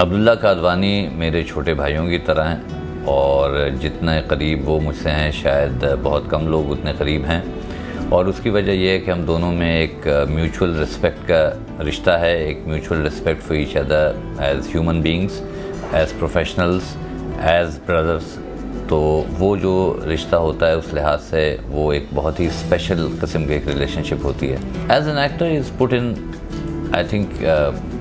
अब्दुल्ला कादवानी मेरे छोटे भाइयों की तरह हैं और जितने करीब वो मुझसे हैं शायद बहुत कम लोग उतने करीब हैं। और उसकी वजह यह है कि हम दोनों में एक म्यूचुअल रिस्पेक्ट का रिश्ता है, एक mutual respect for each other as human beings, as professionals, as brothers. तो वो जो रिश्ता होता है उस लिहाज से वो एक बहुत ही स्पेशल किस्म की एक रिलेशनशिप होती है। As an actor is put in I think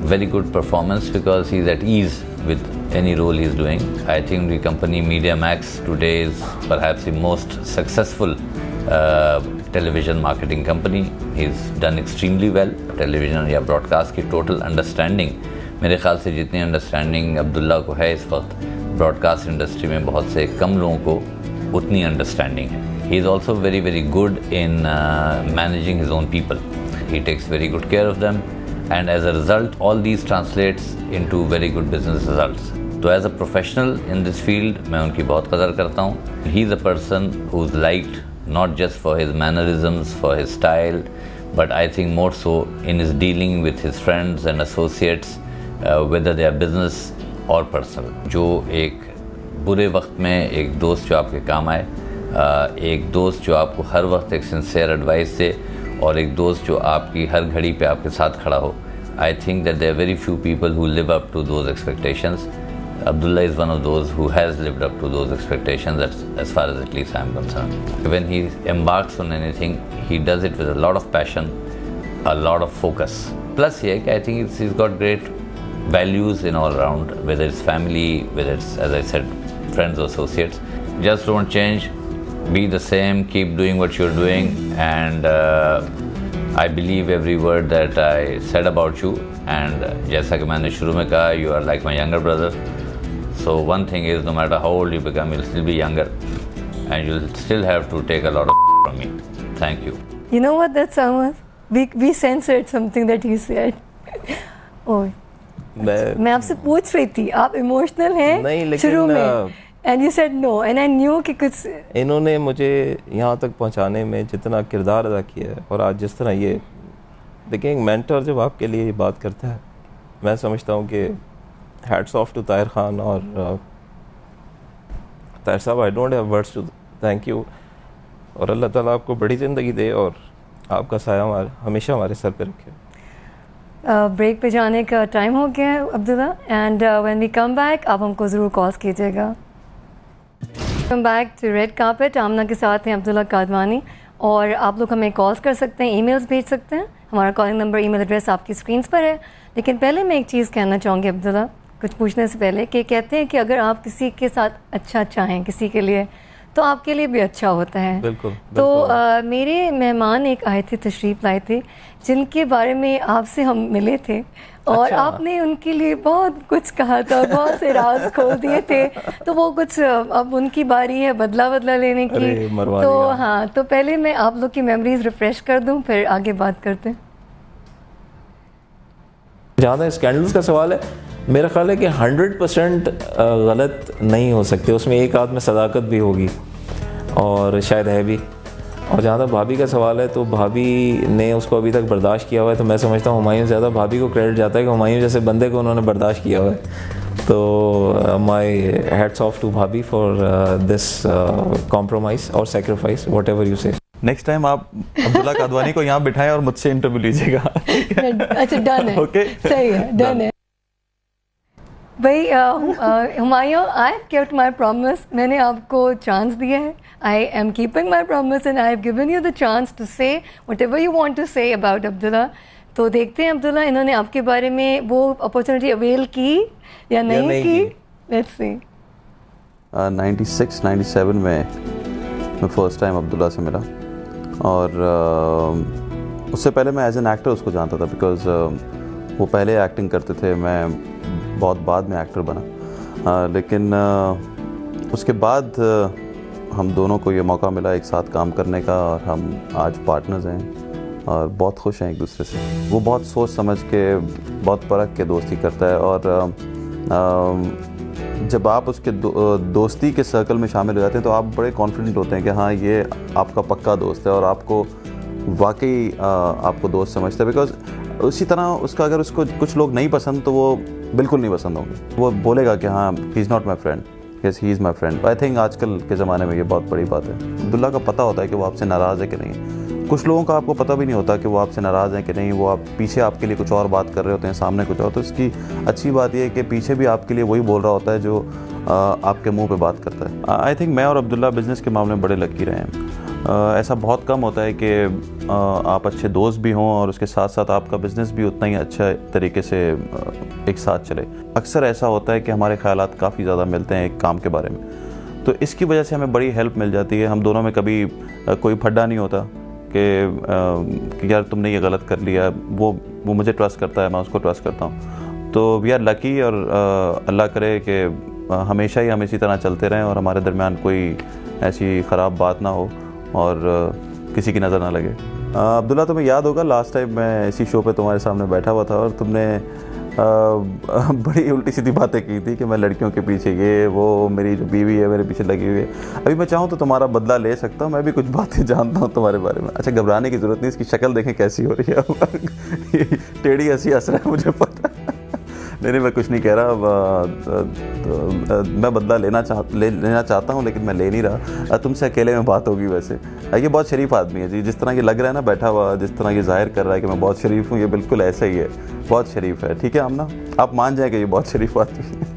very good performance because he's at ease with any role he's doing. I think the company Media Max today is perhaps the most successful television marketing company. He's done extremely well. Television या broadcast की total understanding, मेरे ख्याल से जितनी understanding Abdullah को है इस वक्त broadcast industry में बहुत से कम लोगों को उतनी understanding है. He is also very good in managing his own people. He takes very good care of them. And as a result, all these translates into very good business results. So as a professional in this field, मैं उनकी बहुत कदर करता हूँ. He's a person who's liked not just for his mannerisms, for his style, but I think more so in his dealing with his friends and associates, whether they are business or personal. जो एक बुरे वक्त में एक दोस्त जो आपके काम आए, एक दोस्त जो आपको हर वक्त एक सिंसियर एडवाइस दे और एक दोस्त जो आपकी हर घड़ी पे आपके साथ खड़ा हो. I think that there are very few people who live up to those expectations. Abdullah is one of those who has lived up to those expectations as far as at least I am concerned. When he embarks on anything, he does it with a lot of passion, a lot of focus. Plus, I think he's got great values in all around, whether it's family, whether it's, as I said, friends or associates. Just don't change. Be the same, keep doing what you're doing, and I believe every word that I said about you. And जैसा कि मैंने शुरू में कहा, you are like my younger brother. So one thing is, no matter how old you become, you'll still be younger, and you'll still have to take a lot of from me. Thank you. You know what that song was? We censored something that he said. Oh. मैं आपसे पूछ रही थी, आप emotional हैं शुरू में, and you said no, and I knew कि कुछ इन्होंने मुझे यहाँ तक पहुँचाने में जितना किरदार अदा किया है, और आज जिस तरह ये देखिए, एक मेंटर जब आपके लिए ये बात करता है, मैं समझता हूँ कि hats off to Tahir Khan. और ताहिर साहब, I don't have words to thank you, और अल्लाह ताला आपको बड़ी ज़िंदगी दे और आपका साया हमेशा हमारे सर पे रखे. ब्रेक पे जाने का टाइम हो गया है Abdullah, and when we come back आप हमको ज़रूर कॉल्स कीजिएगा. Welcome back to red carpet. Aamna के साथ हैं अब्दुल्ला कादवानी, और आप लोग हमें कॉल्स कर सकते हैं, ईमेल्स भेज सकते हैं. हमारा कॉलिंग नंबर, ईमेल एड्रेस आपकी स्क्रीन्स पर है. लेकिन पहले मैं एक चीज़ कहना चाहूँगी अब्दुल्ला, कुछ पूछने से पहले, कि कहते हैं कि अगर आप किसी के साथ अच्छा चाहें किसी के लिए, तो आपके लिए भी अच्छा होता है. बिल्कुल. तो मेरे मेहमान एक आए थे, तशरीफ़ लाए थे, जिनके बारे में आपसे हम मिले थे, और अच्छा. आपने उनके लिए बहुत कुछ कहा था, बहुत से राज खोल दिए थे. तो वो कुछ अब उनकी बारी है बदला लेने की. तो हाँ, तो पहले मैं आप लोग की मेमोरीज रिफ्रेश कर दूं, फिर आगे बात करते हैं. जहाँ तक स्कैंडल्स का सवाल है, मेरा ख्याल है कि 100% गलत नहीं हो सकते, उसमें एक आध में सदाकत भी होगी और शायद है भी. और जहाँ तक भाभी का सवाल है, तो भाभी ने उसको अभी तक बर्दाश्त किया हुआ है, तो मैं समझता हूँ हुमायूं ज़्यादा भाभी को क्रेडिट जाता है कि हुमायूं जैसे बंदे को उन्होंने बर्दाश्त किया हुआ है. तो माई हैट्स ऑफ टू भाभी फॉर दिस कॉम्प्रोमाइज़ और सेक्रीफाइस, वॉट एवर यू से. नेक्स्ट टाइम आप अब्दुल्ला कादवानी को यहाँ बिठाएं और मुझसे इंटरव्यू लीजिएगा. अच्छा, डन है. ओके, सही है, डन है भाई. Humayun, I have kept my promise. मैंने आपको चांस दिया है. I am keeping my promise, and I have given you the chance to say whatever you want to say about Abdullah. तो देखते हैं अब्दुल्ला, इन्होंने आपके बारे में वो अपॉर्चुनिटी अवेल की या नहीं की. Let's see. 96-97 में मैं फ़र्स्ट टाइम अब्दुल्ला से मिला, और उससे पहले मैं एज एन एक्टर उसको जानता था, बिकॉज़ वो पहले एक्टिंग करते थे, मैं बहुत बाद में एक्टर बना. लेकिन उसके बाद हम दोनों को ये मौका मिला एक साथ काम करने का, और हम आज पार्टनर्स हैं और बहुत खुश हैं एक दूसरे से. वो बहुत सोच समझ के, बहुत परख के दोस्ती करता है, और जब आप उसके दोस्ती के सर्कल में शामिल हो जाते हैं तो आप बड़े कॉन्फिडेंट होते हैं कि हाँ, ये आपका पक्का दोस्त है और आपको वाकई आपको दोस्त समझता है. बिकॉज उसी तरह उसका अगर उसको कुछ लोग नहीं पसंद तो वो बिल्कुल नहीं पसंद होंगे, वो बोलेगा कि हाँ he is not my friend, yes he is my friend. I think आजकल के ज़माने में ये बहुत बड़ी बात है। अब्दुल्ला का पता होता है कि वो आपसे नाराज़ है कि नहीं। कुछ लोगों का आपको पता भी नहीं होता कि वो आपसे नाराज़ हैं कि नहीं, वो आप पीछे आपके लिए कुछ और बात कर रहे होते हैं, सामने कुछ और। तो इसकी अच्छी बात यह है कि पीछे भी आपके लिए वही बोल रहा होता है जो आपके मुंह पे बात करता है। आई थिंक मैं और अब्दुल्ला बिज़नेस के मामले में बड़े लकी रहे हैं। ऐसा बहुत कम होता है कि आप अच्छे दोस्त भी हों और उसके साथ साथ आपका बिज़नेस भी उतना ही अच्छा तरीके से एक साथ चले। अक्सर ऐसा होता है कि हमारे ख़यालात काफ़ी ज़्यादा मिलते हैं एक काम के बारे में, तो इसकी वजह से हमें बड़ी हेल्प मिल जाती है। हम दोनों में कभी कोई फड्डा नहीं होता कि यार तुमने ये गलत कर लिया। वो मुझे ट्रस्ट करता है, मैं उसको ट्रस्ट करता हूँ। तो वी आर लकी, और अल्लाह करे कि हमेशा ही हम इसी तरह चलते रहें और हमारे दरमियान कोई ऐसी ख़राब बात ना हो और किसी की नज़र ना लगे। अब्दुल्ला, तुम्हें याद होगा लास्ट टाइम मैं इसी शो पे तुम्हारे सामने बैठा हुआ था और तुमने बड़ी उल्टी सीधी बातें की थी कि मैं लड़कियों के पीछे ये वो, मेरी जो बीवी है मेरे पीछे लगी हुई है। अभी मैं चाहूँ तो तुम्हारा बदला ले सकता हूँ, मैं भी कुछ बातें जानता हूँ तुम्हारे बारे में। अच्छा, घबराने की ज़रूरत नहीं, इसकी शक्ल देखें कैसी हो रही है। टेढ़ी हंसी हंस रहा है, मुझे पता। नहीं, मैं कुछ नहीं कह रहा। मैं बदला लेना चाहता हूँ, लेकिन मैं ले नहीं रहा। तुमसे अकेले में बात होगी। वैसे ये बहुत शरीफ आदमी है जी, जिस तरह ये लग रहा है ना बैठा हुआ, जिस तरह ये जाहिर कर रहा है कि मैं बहुत शरीफ हूँ, ये बिल्कुल ऐसा ही है, बहुत शरीफ है। ठीक है आमना, आप मान जाए कि ये बहुत शरीफ आदमी है।